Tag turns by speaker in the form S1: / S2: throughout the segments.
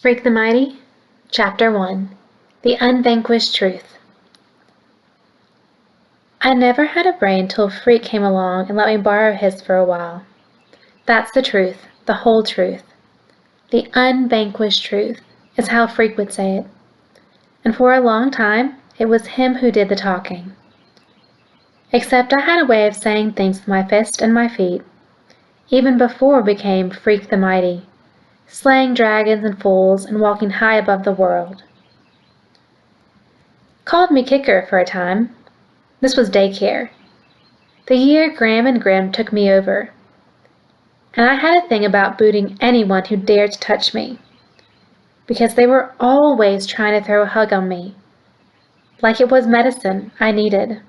S1: Freak the Mighty, Chapter 1, The Unvanquished Truth. I never had a brain till Freak came along and let me borrow his for a while. That's the truth, the whole truth. The unvanquished truth is how Freak would say it. And for a long time, it was him who did the talking. Except I had a way of saying things with my fist and my feet, even before we became Freak the Mighty, slaying dragons and fools and walking high above the world. Called me Kicker for a time. This was daycare. The year Graham and Grim took me over. And I had a thing about booting anyone who dared to touch me, because they were always trying to throw a hug on me, like it was medicine I needed.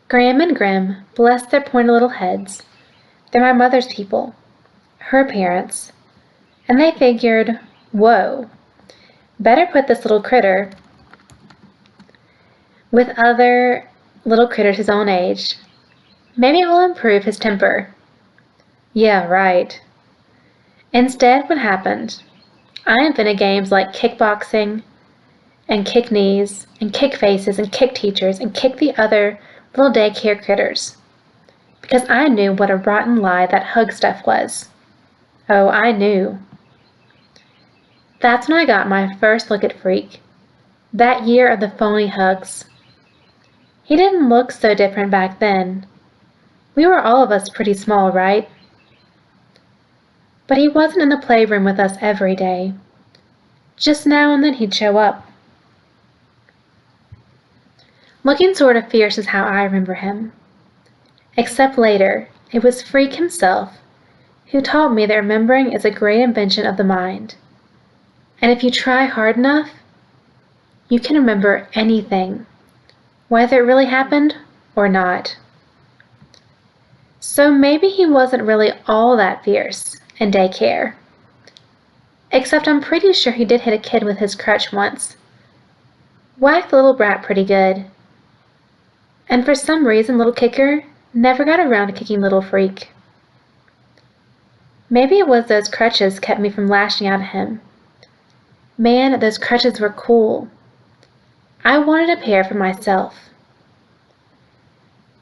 S1: Graham and Grim, bless their pointy little heads, they're my mother's people, her parents, and they figured, whoa, better put this little critter with other little critters his own age. Maybe it will improve his temper. Yeah, right. Instead, what happened? I invented games like kickboxing, and kick knees, and kick faces, and kick teachers, and kick the other little daycare critters. Because I knew what a rotten lie that hug stuff was. Oh, I knew. That's when I got my first look at Freak. That year of the phony hugs. He didn't look so different back then. We were all of us pretty small, right? But he wasn't in the playroom with us every day. Just now and then he'd show up. Looking sort of fierce is how I remember him. Except later, it was Freak himself who taught me that remembering is a great invention of the mind. And if you try hard enough, you can remember anything, whether it really happened or not. So maybe he wasn't really all that fierce in daycare. Except I'm pretty sure he did hit a kid with his crutch once. Whacked the little brat pretty good. And for some reason, little Kicker never got around to kicking little Freak. Maybe it was those crutches kept me from lashing out at him. Man, those crutches were cool. I wanted a pair for myself.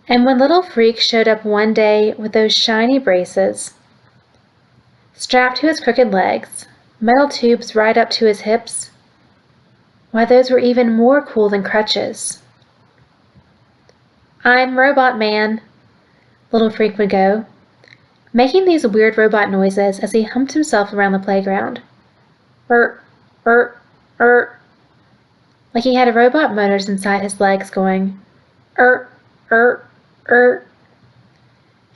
S1: And when little Freak showed up one day with those shiny braces, strapped to his crooked legs, metal tubes right up to his hips, why, those were even more cool than crutches. I'm Robot Man, little Freak would go, making these weird robot noises as he humped himself around the playground. Like he had robot motors inside his legs going, And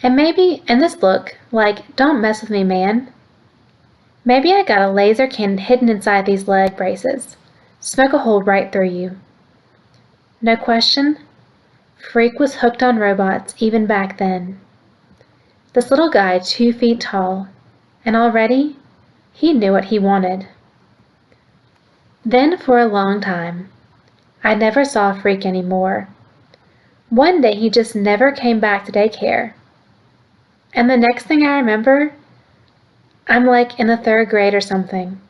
S1: maybe, in this look, like, don't mess with me, man. Maybe I got a laser cannon hidden inside these leg braces. Smoke a hole right through you. No question, Freak was hooked on robots even back then. This little guy 2 feet tall, and already, he knew what he wanted. Then for a long time, I never saw Freak anymore. One day he just never came back to daycare. And the next thing I remember, I'm like in the 3rd grade or something,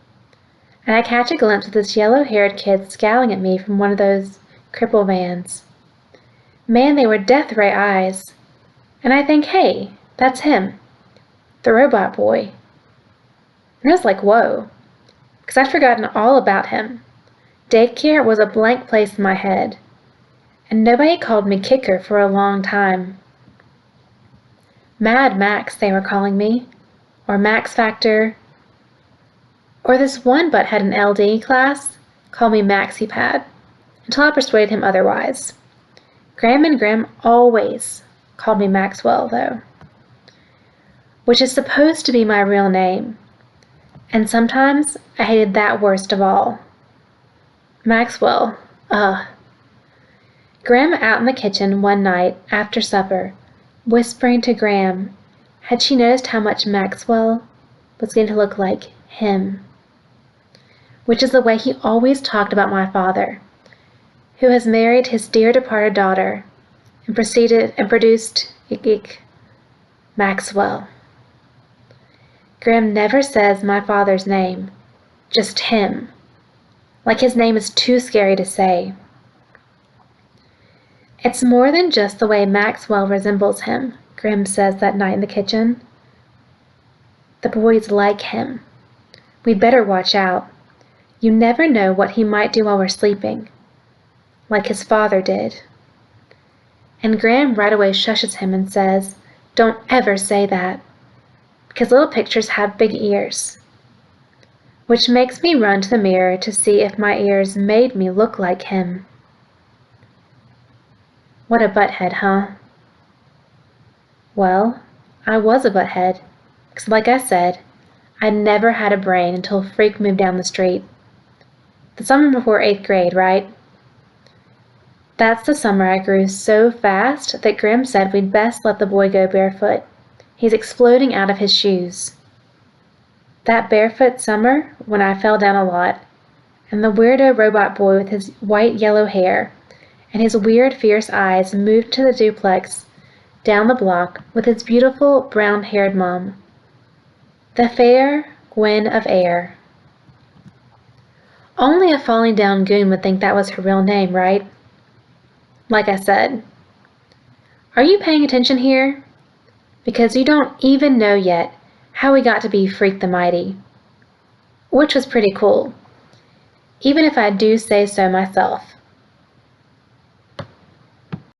S1: and I catch a glimpse of this yellow-haired kid scowling at me from one of those cripple vans. Man, they were death ray eyes. And I think, hey, that's him, the robot boy. And I was like, whoa, because I'd forgotten all about him. Daycare was a blank place in my head, and nobody called me Kicker for a long time. Mad Max, they were calling me, or Max Factor, or this one butt had an LD class called me MaxiPad, until I persuaded him otherwise. Graham and Grim always called me Maxwell, though, which is supposed to be my real name, and sometimes I hated that worst of all. Maxwell, Grim out in the kitchen one night after supper, whispering to Graham, had she noticed how much Maxwell was going to look like him? Which is the way he always talked about my father, who has married his dear departed daughter and produced Maxwell. Grim never says my father's name, just him, like his name is too scary to say. It's more than just the way Maxwell resembles him, Grim says that night in the kitchen. The boy's like him. We'd better watch out. You never know what he might do while we're sleeping, like his father did. And Graham right away shushes him and says, "Don't ever say that, because little pictures have big ears." Which makes me run to the mirror to see if my ears made me look like him. What a butthead, huh? Well, I was a butthead, because like I said, I never had a brain until Freak moved down the street. The summer before 8th grade, right? That's the summer I grew so fast that Grim said we'd best let the boy go barefoot. He's exploding out of his shoes. That barefoot summer when I fell down a lot, and the weirdo robot boy with his white-yellow hair and his weird fierce eyes moved to the duplex down the block with his beautiful brown-haired mom. The fair Gwen of Air. Only a falling down goon would think that was her real name, right? Like I said. Are you paying attention here? Because you don't even know yet how we got to be Freak the Mighty. Which was pretty cool, even if I do say so myself.